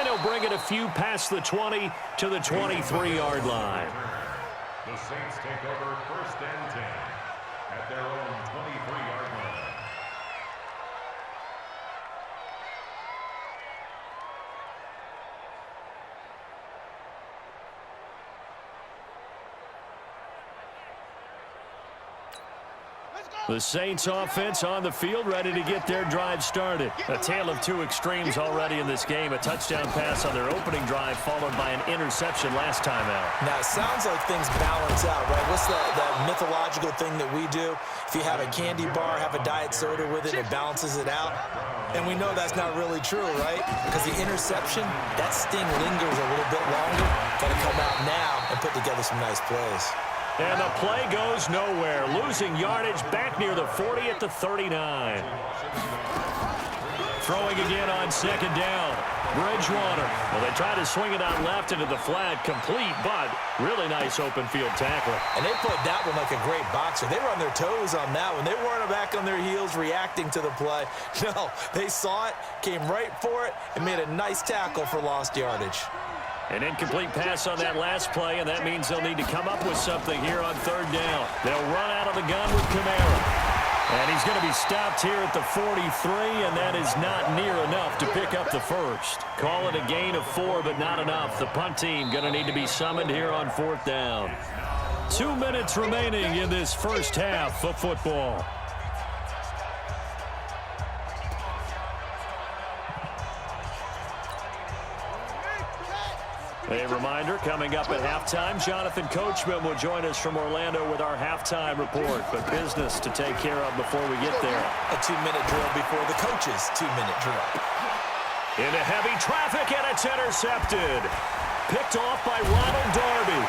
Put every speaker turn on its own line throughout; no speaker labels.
And he'll bring it a few past the 20 to the 23-yard line.
The Saints take over 1st and 10 at their own 23-yard line.
The Saints offense on the field, ready to get their drive started. A tale of two extremes already in this game. A touchdown pass on their opening drive, followed by an interception last time out.
Now, it sounds like things balance out, right? What's that mythological thing that we do? If you have a candy bar, have a diet soda with it, it balances it out. And we know that's not really true, right? Because the interception, that sting lingers a little bit longer. Got to come out now and put together some nice plays.
And the play goes nowhere. Losing yardage back near the 40 at the 39. Throwing again on 2nd down. Bridgewater. Well, they try to swing it out left into the flat. Complete, but really nice open field tackle.
And they played that one like a great boxer. They were on their toes on that one. They weren't back on their heels reacting to the play. No, they saw it, came right for it, and made a nice tackle for lost yardage.
An incomplete pass on that last play, and that means they'll need to come up with something here on 3rd down. They'll run out of the gun with Kamara. And he's going to be stopped here at the 43, and that is not near enough to pick up the first. Call it a gain of 4, but not enough. The punt team going to need to be summoned here on 4th down. 2 minutes remaining in this first half of football. A reminder, coming up at halftime, Jonathan Coachman will join us from Orlando with our halftime report. But business to take care of before we get there.
A 2-minute drill before the coach's 2-minute drill.
Into heavy traffic, and it's intercepted. Picked off by Ronald Darby.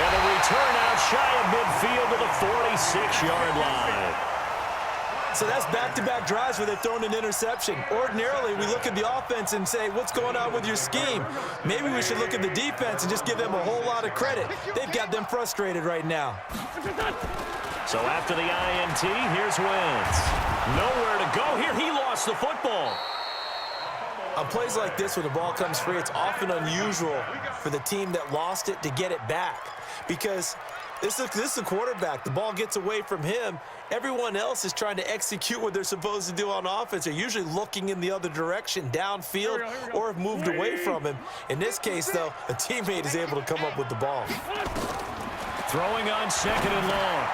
And a return out shy of midfield to the 46-yard line.
So that's back-to-back drives where they've thrown an interception. Ordinarily, we look at the offense and say, what's going on with your scheme? Maybe we should look at the defense and just give them a whole lot of credit. They've got them frustrated right now.
So after the INT, here's Wentz. Nowhere to go here. He lost the football.
On plays like this where the ball comes free, it's often unusual for the team that lost it to get it back. Because this is a quarterback. The ball gets away from him. Everyone else is trying to execute what they're supposed to do on offense. They're usually looking in the other direction, downfield, or have moved away from him. In this case, though, a teammate is able to come up with the ball.
Throwing on 2nd and long.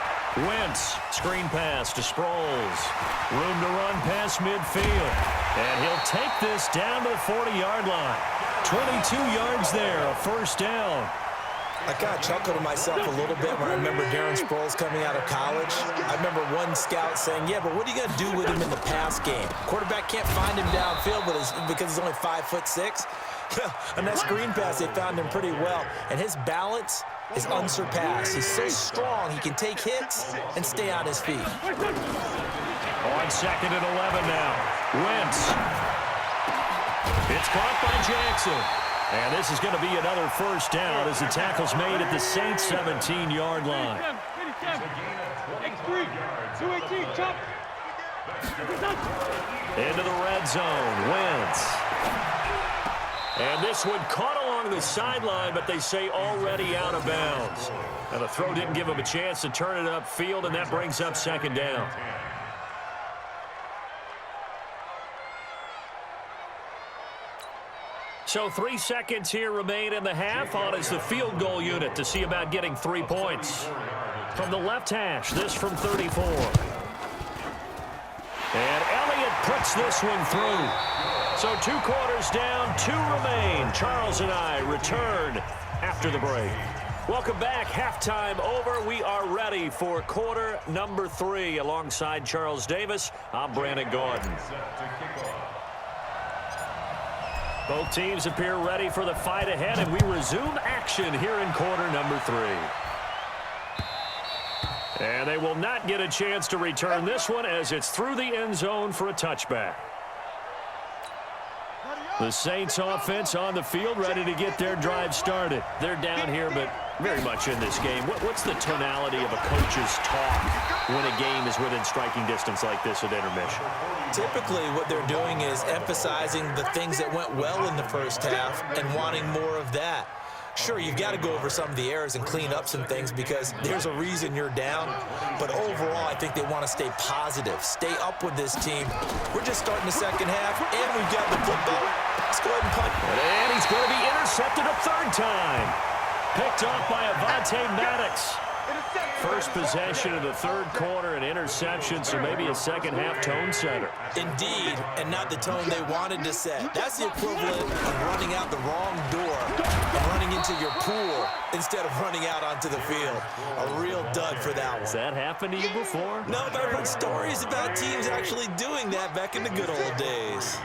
Wentz, screen pass to Sproles. Room to run past midfield. And he'll take this down to the 40-yard line. 22 yards there, a 1st down.
I kind of chuckled to myself a little bit when I remember Darren Sproles coming out of college. I remember one scout saying, yeah, but what are you going to do with him in the pass game? Quarterback can't find him downfield because he's only 5'6". On that screen pass, they found him pretty well. And his balance is unsurpassed. He's so strong, he can take hits and stay on his feet.
On 2nd and 11 now. Wentz. It's caught by Jackson. And this is going to be another 1st down as the tackle's made at the Saints' 17-yard line. Into the red zone, Wentz. And this one caught along the sideline, but they say already out of bounds. And the throw didn't give him a chance to turn it upfield, and that brings up 2nd down. So 3 seconds here remain in the half. On is the field goal unit to see about getting 3 points. From the left hash, this from 34. And Elliott puts this one through. So 2 quarters down, 2 remain. Charles and I return after the break. Welcome back. Halftime over. We are ready for quarter number 3. Alongside Charles Davis, I'm Brandon Gordon. Both teams appear ready for the fight ahead, and we resume action here in quarter number 3. And they will not get a chance to return this one as it's through the end zone for a touchback. The Saints offense on the field ready to get their drive started. They're down here, but very much in this game. What's the tonality of a coach's talk when a game is within striking distance like this at intermission?
Typically, what they're doing is emphasizing the things that went well in the first half and wanting more of that. Sure, you've got to go over some of the errors and clean up some things because there's a reason you're down. But overall, I think they want to stay positive, stay up with this team. We're just starting the second half, and we've got the football. Let's go ahead and punt.
And he's going to be intercepted a third time. Picked off by Avonte Maddox. First possession of the third quarter, an interception, so maybe a second-half tone setter.
Indeed, and not the tone they wanted to set. That's the equivalent of running out the wrong door and running into your pool instead of running out onto the field. A real dud for that one.
Has that happened to you before?
No, but I've heard stories about teams actually doing that back in the good old days.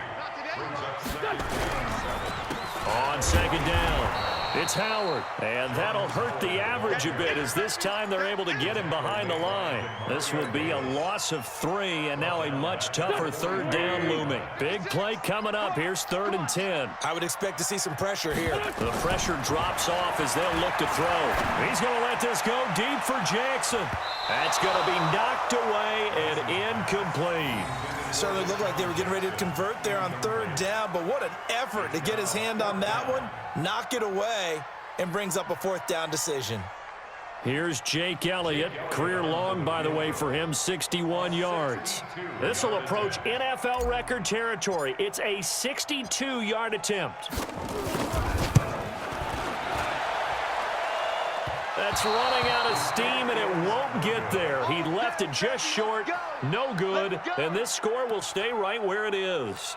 On second down. It's Howard, and that'll hurt the average a bit as this time they're able to get him behind the line. This will be a loss of 3, and now a much tougher third down looming. Big play coming up. Here's 3rd and 10.
I would expect to see some pressure here.
The pressure drops off as they'll look to throw. He's going to let this go deep for Jackson. That's going to be knocked away and incomplete.
Certainly looked like they were getting ready to convert there on 3rd down, but what an effort to get his hand on that one, knock it away, and brings up a 4th down decision.
Here's Jake Elliott. Career long, by the way, for him, 61 yards. This will approach NFL record territory. It's a 62-yard attempt. That's running out of steam, and it won't get there. He left it just short, no good, and this score will stay right where it is.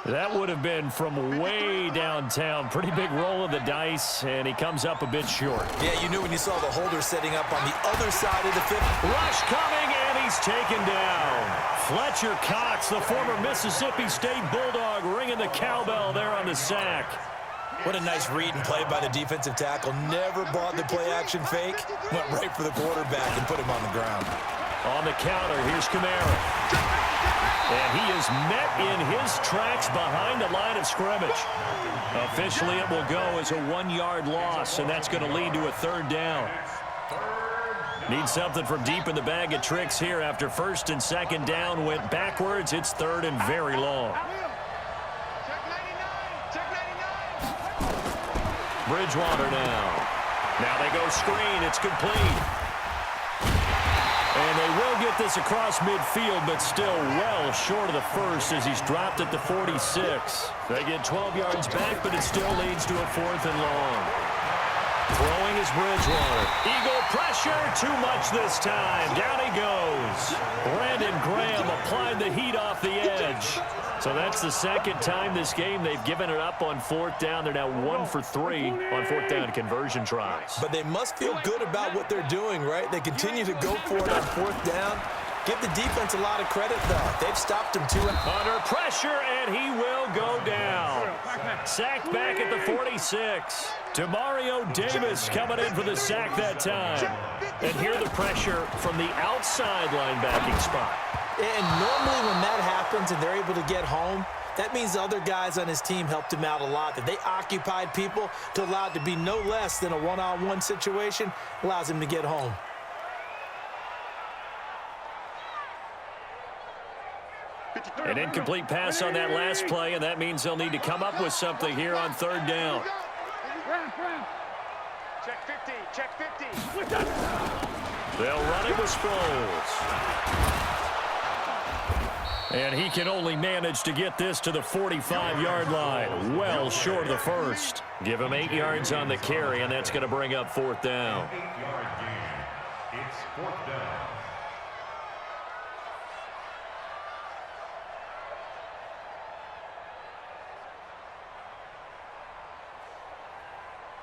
That would have been from way downtown. Pretty big roll of the dice, and he comes up a bit short.
Yeah, you knew when you saw the holder setting up on the other side of the field.
Rush coming, and he's taken down. Fletcher Cox, the former Mississippi State Bulldog, ringing the cowbell there on the sack.
What a nice read and play by the defensive tackle. Never bought the play-action fake. Went right for the quarterback and put him on the ground.
On the counter, here's Kamara. And he is met in his tracks behind the line of scrimmage. Officially, it will go as a 1-yard loss, and that's going to lead to a 3rd down. Need something from deep in the bag of tricks here after 1st and 2nd down went backwards. It's 3rd and very long. Bridgewater now. Now they go screen. It's complete. And they will get this across midfield, but still well short of the first as he's dropped at the 46. They get 12 yards back, but it still leads to a 4th and long. Throwing is Bridgewater. Eagle pressure. Too much this time. Down he goes. Brandon Graham applied the heat off the edge. So that's the 2nd time this game they've given it up on 4th down. They're now 1 for 3 on 4th down conversion tries.
But they must feel good about what they're doing, right? They continue to go for it on 4th down. Give the defense a lot of credit, though. They've stopped him too.
Under pressure, and he will go down. Sacked back at the 46. Demario Davis coming in for the sack that time. And here the pressure from the outside linebacking spot.
And normally when that happens and they're able to get home, that means the other guys on his team helped him out a lot. That they occupied people to allow it to be no less than a one-on-one situation, allows him to get home.
An incomplete pass on that last play, and that means they'll need to come up with something here on 3rd down.
Check 50, check 50.
They'll run it with Sproles. And he can only manage to get this to the 45-yard line. Well short of the first. Give him 8 yards on the carry, and that's going to bring up 4th down.
8-yard gain. It's 4th down.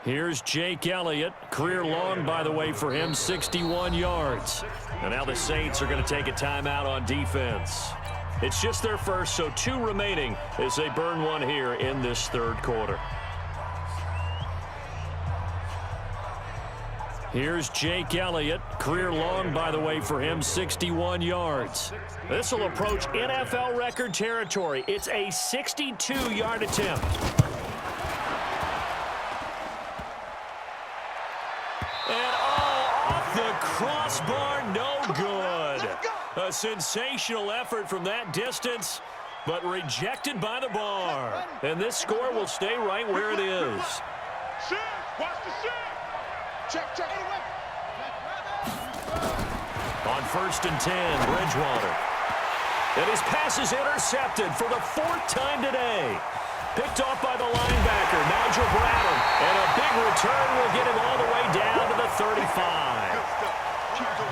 Here's Jake Elliott. Career long, by the way, for him, 61 yards. And now the Saints are going to take a timeout on defense. It's just their first, so 2 remaining as they burn one here in this 3rd quarter. Here's Jake Elliott. Career long, by the way, for him, 61 yards. This will approach NFL record territory. It's a 62-yard attempt. And off the crossbar, no good. A sensational effort from that distance, but rejected by the bar. And this score will stay right where it is.
Shit! Watch the shit! Check.
On 1st and 10, Bridgewater. And his pass is intercepted for the 4th time today. Picked off by the linebacker, Nigel Bradham. And a big return will get him all the way down to the 35.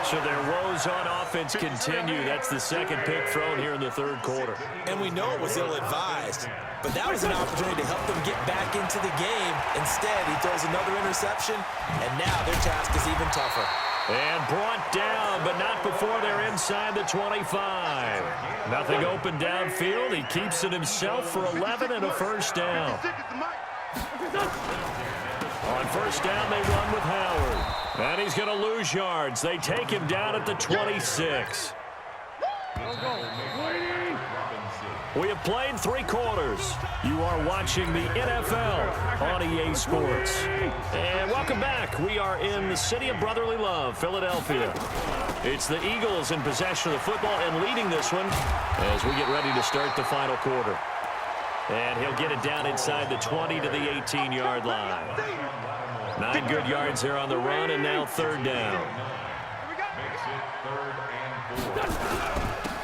So their woes on offense continue. That's the second pick thrown here in the 3rd quarter.
And we know it was ill-advised, but that was an opportunity to help them get back into the game. Instead, he throws another interception, and now their task is even tougher.
And brought down, but not before they're inside the 25. Nothing open downfield. He keeps it himself for 11 and a first down. On first down, they run with Howard. And he's going to lose yards. They take him down at the 26. We have played 3 quarters. You are watching the NFL on EA Sports. And welcome back. We are in the city of brotherly love, Philadelphia. It's the Eagles in possession of the football and leading this one as we get ready to start the final quarter. And he'll get it down inside the 20 to the 18-yard line. 9 good yards there on the run, and now 3rd down.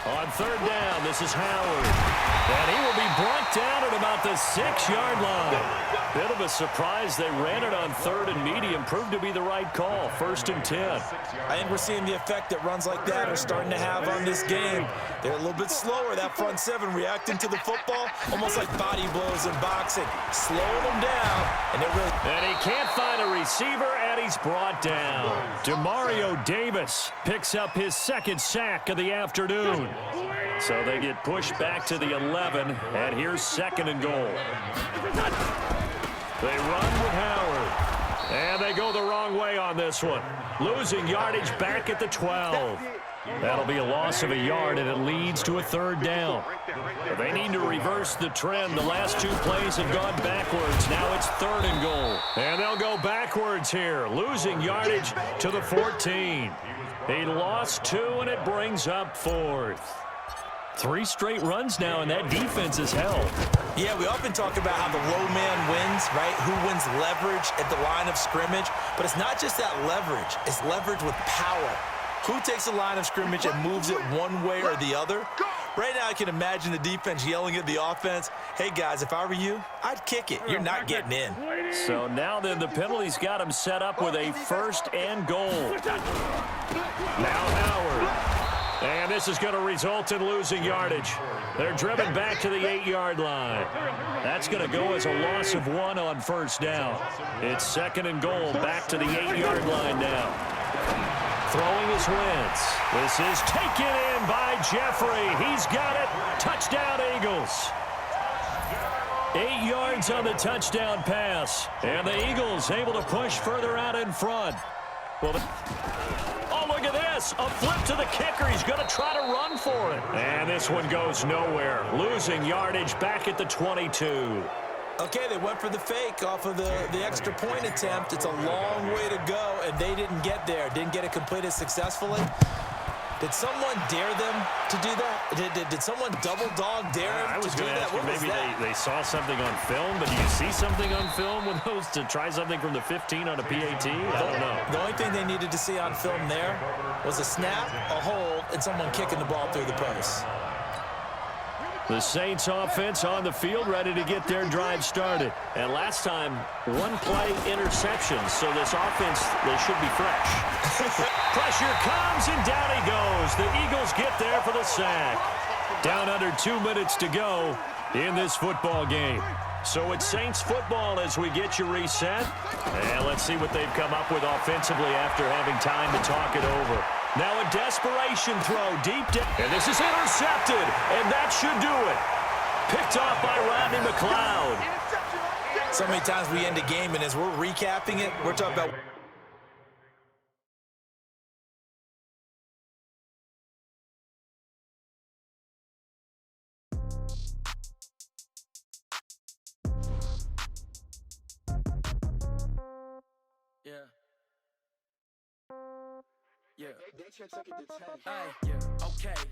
On 3rd down, this is Howard. And he will be brought down at about the 6-yard line. Bit of a surprise. They ran it on 3rd and medium. Proved to be the right call. 1st and 10.
I think we're seeing the effect that runs like that are starting to have on this game. They're a little bit slower, that front 7, reacting to the football, almost like body blows in boxing. Slowing them down, and it really...
And he can't find a receiver, and he's brought down. Demario Davis picks up his 2nd sack of the afternoon. So they get pushed back to the 11, and here's 2nd and goal. They run with Howard, and they go the wrong way on this one. Losing yardage back at the 12. That'll be a loss of a yard, and it leads to a 3rd down. They need to reverse the trend. The last 2 plays have gone backwards. Now it's 3rd and goal. And they'll go backwards here, losing yardage to the 14. He lost 2, and it brings up 4th. 3 straight runs now, and that defense is held.
Yeah, we often talk about how the low man wins, right? Who wins leverage at the line of scrimmage. But it's not just that leverage. It's leverage with power. Who takes the line of scrimmage and moves it one way or the other? Right now, I can imagine the defense yelling at the offense, hey, guys, if I were you, I'd kick it. You're not getting in.
So now then, the penalty's got him set up with a 1st and goal. Now Howard. And this is going to result in losing yardage. They're driven back to the 8-yard line. That's going to go as a loss of 1 on 1st down. It's 2nd and goal back to the 8-yard line now. Throwing is Wentz. This is taken in by Jeffrey. He's got it. Touchdown, Eagles. 8 yards on the touchdown pass. And the Eagles able to push further out in front. Well, oh, look at this. A flip to the kicker. He's going to try to run for it. And this one goes nowhere. Losing yardage back at the 22.
Okay, they went for the fake off of the extra point attempt. It's a long way to go, and they didn't get there. Didn't get it completed successfully. Did someone dare them to do that? Did someone double dog dare them
I was
to do
going to
that?
ask you, maybe they saw something on film, but do you see something on film with those to try something from the 15 on a PAT? I don't know.
The only thing they needed to see on film there was a snap, a hold, and someone kicking the ball through the post.
The Saints offense on the field, ready to get their drive started. And last time, 1-play interception, so this offense, they should be fresh. Pressure comes, and down he goes. The Eagles get there for the sack. Down under 2 minutes to go in this football game. So it's Saints football as we get you reset. And let's see what they've come up with offensively after having time to talk it over. Now a desperation throw deep down. And this is intercepted. And that should do it. Picked off by Rodney McLeod.
So many times we end a game, and as we're recapping it, we're talking about... Yeah.
Yeah. They took it to 10. Hey, yeah, okay.